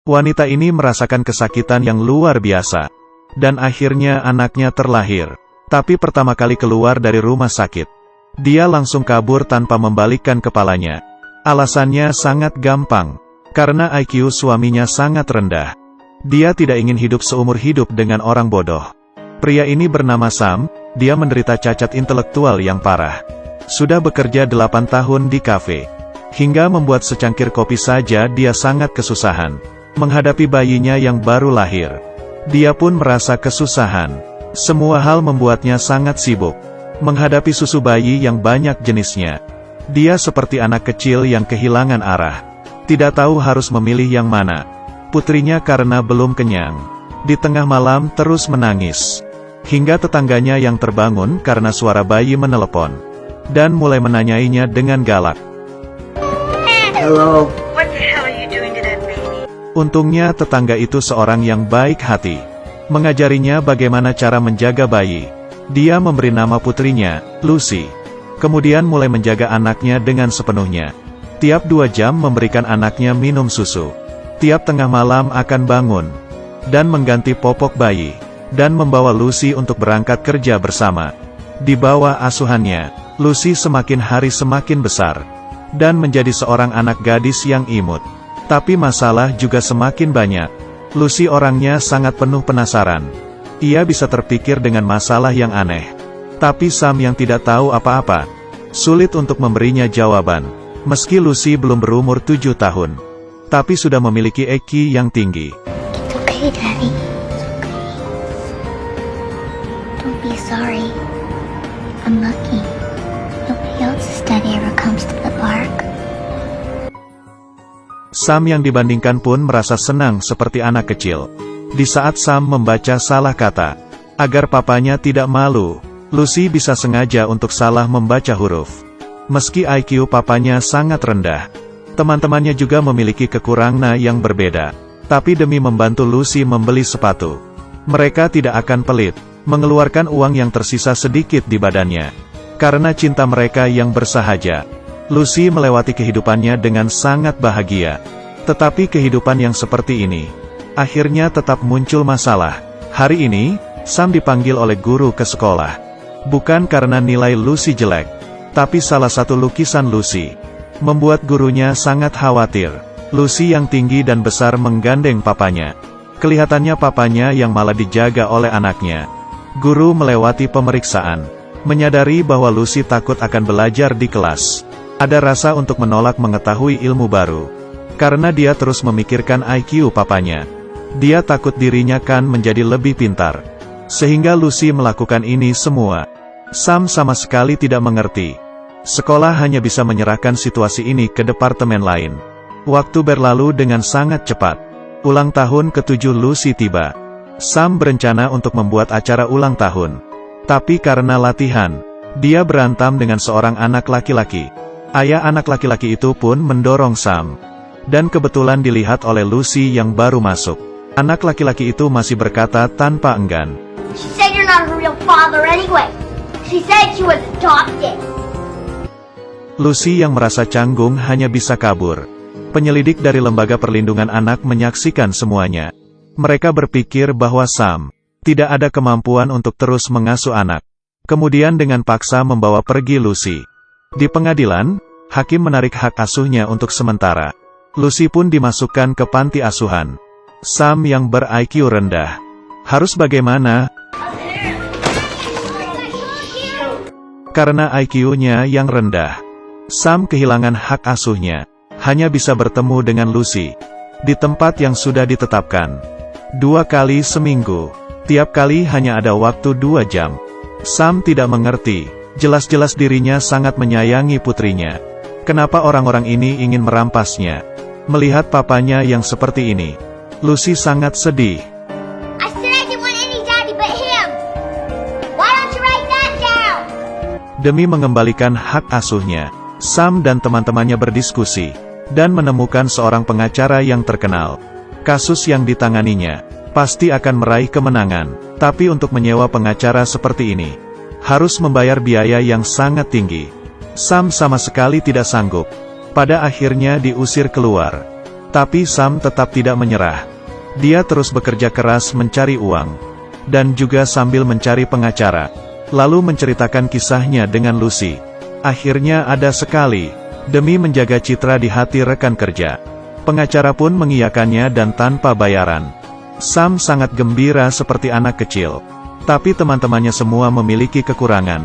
Wanita ini merasakan kesakitan yang luar biasa. Dan akhirnya anaknya terlahir. Tapi pertama kali keluar dari rumah sakit, dia langsung kabur tanpa membalikkan kepalanya. Alasannya sangat gampang. Karena IQ suaminya sangat rendah. Dia tidak ingin hidup seumur hidup dengan orang bodoh. Pria ini bernama Sam, dia menderita cacat intelektual yang parah. Sudah bekerja 8 tahun di kafe. Hingga membuat secangkir kopi saja dia sangat kesusahan. Menghadapi bayinya yang baru lahir. Dia pun merasa kesusahan. Semua hal membuatnya sangat sibuk. Menghadapi susu bayi yang banyak jenisnya. Dia seperti anak kecil yang kehilangan arah. Tidak tahu harus memilih yang mana. Putrinya karena belum kenyang. Di tengah malam terus menangis. Hingga tetangganya yang terbangun karena suara bayi menelepon. Dan mulai menanyainya dengan galak. Hello. What the hell are you doing to that baby? Untungnya tetangga itu seorang yang baik hati. Mengajarinya bagaimana cara menjaga bayi. Dia memberi nama putrinya, Lucy. Kemudian mulai menjaga anaknya dengan sepenuhnya. Tiap 2 jam memberikan anaknya minum susu. Tiap tengah malam akan bangun. Dan mengganti popok bayi. Dan membawa Lucy untuk berangkat kerja bersama. Di bawah asuhannya, Lucy semakin hari semakin besar. Dan menjadi seorang anak gadis yang imut. Tapi masalah juga semakin banyak. Lucy orangnya sangat penuh penasaran. Ia bisa terpikir dengan masalah yang aneh. Tapi Sam yang tidak tahu apa-apa, sulit untuk memberinya jawaban. Meski Lucy belum berumur 7 tahun. Tapi sudah memiliki IQ yang tinggi. It's okay, Daddy. It's okay. Don't be sorry. I'm lucky. Nobody else's daddy ever comes to the park. Sam yang dibandingkan pun merasa senang seperti anak kecil. Di saat Sam membaca salah kata, agar papanya tidak malu, Lucy bisa sengaja untuk salah membaca huruf. Meski IQ papanya sangat rendah, teman-temannya juga memiliki kekurangan yang berbeda. Tapi demi membantu Lucy membeli sepatu, mereka tidak akan pelit, mengeluarkan uang yang tersisa sedikit di badannya. Karena cinta mereka yang bersahaja, Lucy melewati kehidupannya dengan sangat bahagia. Tetapi kehidupan yang seperti ini, akhirnya tetap muncul masalah. Hari ini, Sam dipanggil oleh guru ke sekolah. Bukan karena nilai Lucy jelek, tapi salah satu lukisan Lucy membuat gurunya sangat khawatir. Lucy yang tinggi dan besar menggandeng papanya. Kelihatannya papanya yang malah dijaga oleh anaknya. Guru melewati pemeriksaan, menyadari bahwa Lucy takut akan belajar di kelas. Ada rasa untuk menolak mengetahui ilmu baru. Karena dia terus memikirkan IQ papanya. Dia takut dirinya kan menjadi lebih pintar. Sehingga Lucy melakukan ini semua. Sam sama sekali tidak mengerti. Sekolah hanya bisa menyerahkan situasi ini ke departemen lain. Waktu berlalu dengan sangat cepat. Ulang tahun ke-7 Lucy tiba. Sam berencana untuk membuat acara ulang tahun. Tapi karena latihan, dia berantem dengan seorang anak laki-laki. Ayah anak laki-laki itu pun mendorong Sam. Dan kebetulan dilihat oleh Lucy yang baru masuk. Anak laki-laki itu masih berkata tanpa enggan. She said you're not her real father anyway. She said she was adopted. Lucy yang merasa canggung hanya bisa kabur. Penyelidik dari Lembaga Perlindungan Anak menyaksikan semuanya. Mereka berpikir bahwa Sam tidak ada kemampuan untuk terus mengasuh anak. Kemudian dengan paksa membawa pergi Lucy. Di pengadilan, hakim menarik hak asuhnya untuk sementara. Lucy pun dimasukkan ke panti asuhan. Sam yang ber-IQ rendah. Harus bagaimana? Karena IQ-nya yang rendah, Sam kehilangan hak asuhnya. Hanya bisa bertemu dengan Lucy di tempat yang sudah ditetapkan. 2 kali seminggu. Tiap kali hanya ada waktu 2 jam. Sam tidak mengerti. Jelas-jelas dirinya sangat menyayangi putrinya. Kenapa orang-orang ini ingin merampasnya? Melihat papanya yang seperti ini, Lucy sangat sedih. I said I didn't want any daddy but him. Why don't you write that down? Demi mengembalikan hak asuhnya, Sam dan teman-temannya berdiskusi, dan menemukan seorang pengacara yang terkenal. Kasus yang ditanganinya pasti akan meraih kemenangan, tapi untuk menyewa pengacara seperti ini, harus membayar biaya yang sangat tinggi. Sam sama sekali tidak sanggup. Pada akhirnya diusir keluar. Tapi Sam tetap tidak menyerah. Dia terus bekerja keras mencari uang, dan juga sambil mencari pengacara, lalu menceritakan kisahnya dengan Lucy. Akhirnya ada sekali, demi menjaga citra di hati rekan kerja, pengacara pun mengiyakannya dan tanpa bayaran. Sam sangat gembira seperti anak kecil. Tapi teman-temannya semua memiliki kekurangan.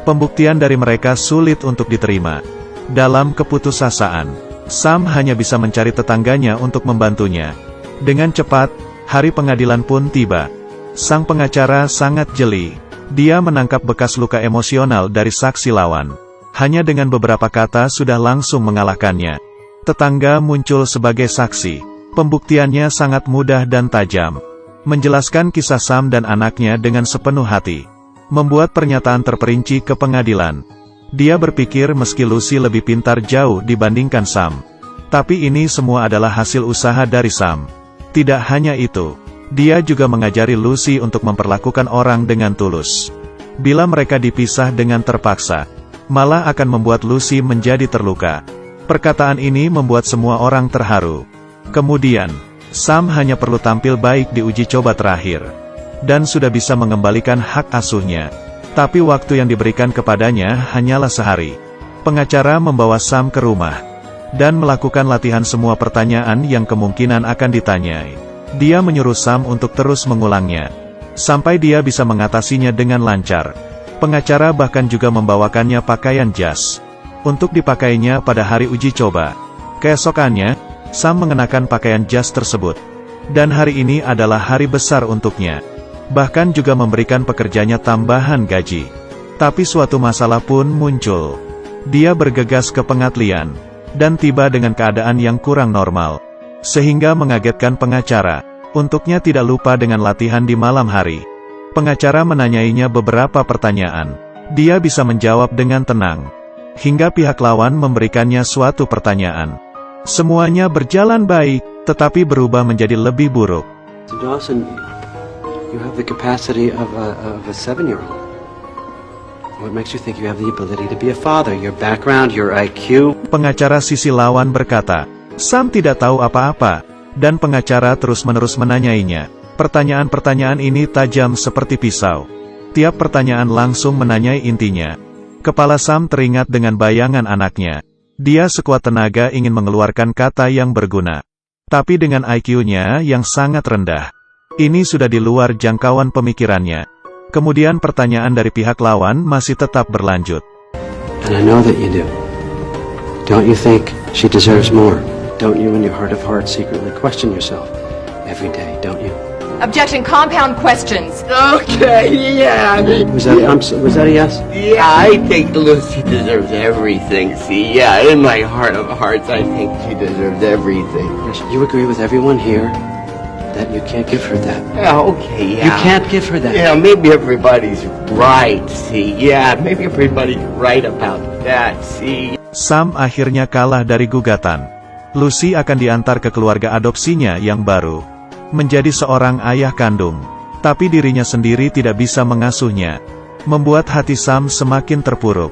Pembuktian dari mereka sulit untuk diterima. Dalam keputusasaan, Sam hanya bisa mencari tetangganya untuk membantunya. Dengan cepat, hari pengadilan pun tiba. Sang pengacara sangat jeli. Dia menangkap bekas luka emosional dari saksi lawan. Hanya dengan beberapa kata sudah langsung mengalahkannya. Tetangga muncul sebagai saksi. Pembuktiannya sangat mudah dan tajam. Menjelaskan kisah Sam dan anaknya dengan sepenuh hati. Membuat pernyataan terperinci ke pengadilan. Dia berpikir meski Lucy lebih pintar jauh dibandingkan Sam. Tapi ini semua adalah hasil usaha dari Sam. Tidak hanya itu, dia juga mengajari Lucy untuk memperlakukan orang dengan tulus. Bila mereka dipisah dengan terpaksa, malah akan membuat Lucy menjadi terluka. Perkataan ini membuat semua orang terharu. Kemudian, Sam hanya perlu tampil baik di uji coba terakhir, dan sudah bisa mengembalikan hak asuhnya. Tapi waktu yang diberikan kepadanya hanyalah sehari. Pengacara membawa Sam ke rumah, dan melakukan latihan semua pertanyaan yang kemungkinan akan ditanyai. Dia menyuruh Sam untuk terus mengulangnya, sampai dia bisa mengatasinya dengan lancar. Pengacara bahkan juga membawakannya pakaian jas, untuk dipakainya pada hari uji coba. Keesokannya, Sam mengenakan pakaian jas tersebut. Dan hari ini adalah hari besar untuknya. Bahkan juga memberikan pekerjanya tambahan gaji. Tapi suatu masalah pun muncul. Dia bergegas ke pengadilan, dan tiba dengan keadaan yang kurang normal. Sehingga mengagetkan pengacara. Untuknya tidak lupa dengan latihan di malam hari. Pengacara menanyainya beberapa pertanyaan. Dia bisa menjawab dengan tenang. Hingga pihak lawan memberikannya suatu pertanyaan. Semuanya berjalan baik, tetapi berubah menjadi lebih buruk. Dawson, you have the capacity of a 7-year-old. What makes you think you have the ability to be a father? Your background, your IQ? Pengacara sisi lawan berkata, Sam tidak tahu apa-apa, dan pengacara terus-menerus menanyainya. Pertanyaan-pertanyaan ini tajam seperti pisau. Tiap pertanyaan langsung menanyai intinya. Kepala Sam teringat dengan bayangan anaknya. Dia sekuat tenaga ingin mengeluarkan kata yang berguna. Tapi dengan IQ-nya yang sangat rendah, ini sudah di luar jangkauan pemikirannya. Kemudian pertanyaan dari pihak lawan masih tetap berlanjut. And I know that you do. Don't you think she deserves more? Don't you in your heart of hearts secretly question yourself every day, don't you? Objection, compound questions. Okay, yeah. Was that a yes? Yeah, I think Lucy deserves everything. See, yeah, in my heart of hearts, I think she deserves everything. Yes, you agree with everyone here that you can't give her that. Yeah, okay, yeah. You can't give her that. Yeah, maybe everybody's right, see. Yeah, maybe everybody's right about that, see. Sam akhirnya kalah dari gugatan. Lucy akan diantar ke keluarga adopsinya yang baru. Menjadi seorang ayah kandung. Tapi dirinya sendiri tidak bisa mengasuhnya. Membuat hati Sam semakin terpuruk.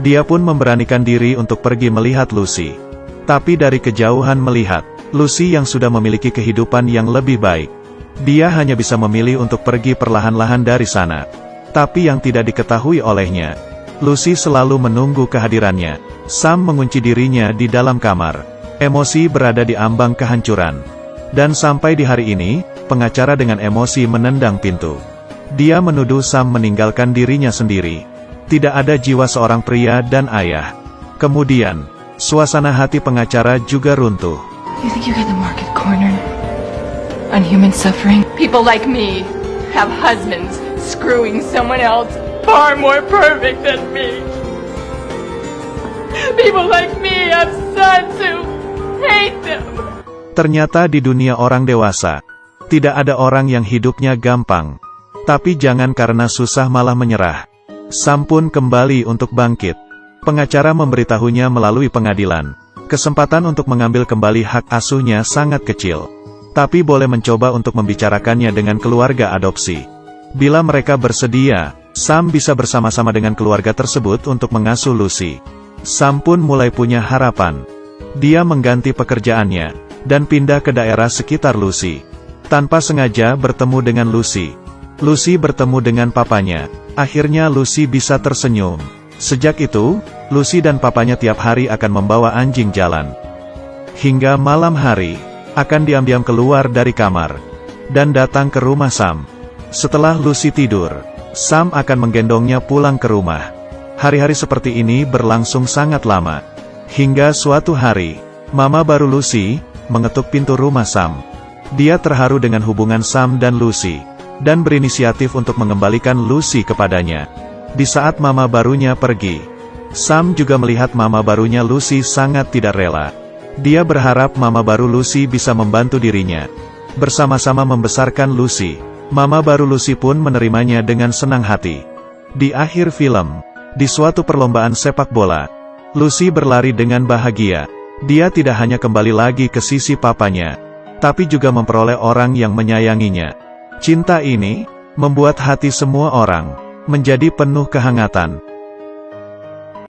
Dia pun memberanikan diri untuk pergi melihat Lucy. Tapi dari kejauhan melihat Lucy yang sudah memiliki kehidupan yang lebih baik, dia hanya bisa memilih untuk pergi perlahan-lahan dari sana. Tapi yang tidak diketahui olehnya, Lucy selalu menunggu kehadirannya. Sam mengunci dirinya di dalam kamar. Emosi berada di ambang kehancuran. Dan sampai di hari ini, pengacara dengan emosi menendang pintu. Dia menuduh Sam meninggalkan dirinya sendiri. Tidak ada jiwa seorang pria dan ayah. Kemudian, suasana hati pengacara juga runtuh. You think you get the market cornered on human suffering? People like me have husbands screwing someone else far more perfect than me. People like me have sons who hate them. Ternyata di dunia orang dewasa, tidak ada orang yang hidupnya gampang. Tapi jangan karena susah malah menyerah. Sam pun kembali untuk bangkit. Pengacara memberitahunya melalui pengadilan. Kesempatan untuk mengambil kembali hak asuhnya sangat kecil. Tapi boleh mencoba untuk membicarakannya dengan keluarga adopsi. Bila mereka bersedia, Sam bisa bersama-sama dengan keluarga tersebut untuk mengasuh Lucy. Sam pun mulai punya harapan. Dia mengganti pekerjaannya, dan pindah ke daerah sekitar Lucy. Tanpa sengaja bertemu dengan Lucy. Lucy bertemu dengan papanya. Akhirnya Lucy bisa tersenyum. Sejak itu, Lucy dan papanya tiap hari akan membawa anjing jalan. Hingga malam hari, akan diam-diam keluar dari kamar dan datang ke rumah Sam. Setelah Lucy tidur, Sam akan menggendongnya pulang ke rumah. Hari-hari seperti ini berlangsung sangat lama. Hingga suatu hari, mama baru Lucy mengetuk pintu rumah Sam. Dia terharu dengan hubungan Sam dan Lucy, dan berinisiatif untuk mengembalikan Lucy kepadanya. Di saat mama barunya pergi, Sam juga melihat mama barunya Lucy sangat tidak rela. Dia berharap mama baru Lucy bisa membantu dirinya. Bersama-sama membesarkan Lucy, mama baru Lucy pun menerimanya dengan senang hati. Di akhir film, di suatu perlombaan sepak bola, Lucy berlari dengan bahagia. Dia tidak hanya kembali lagi ke sisi papanya, tapi juga memperoleh orang yang menyayanginya. Cinta ini membuat hati semua orang menjadi penuh kehangatan.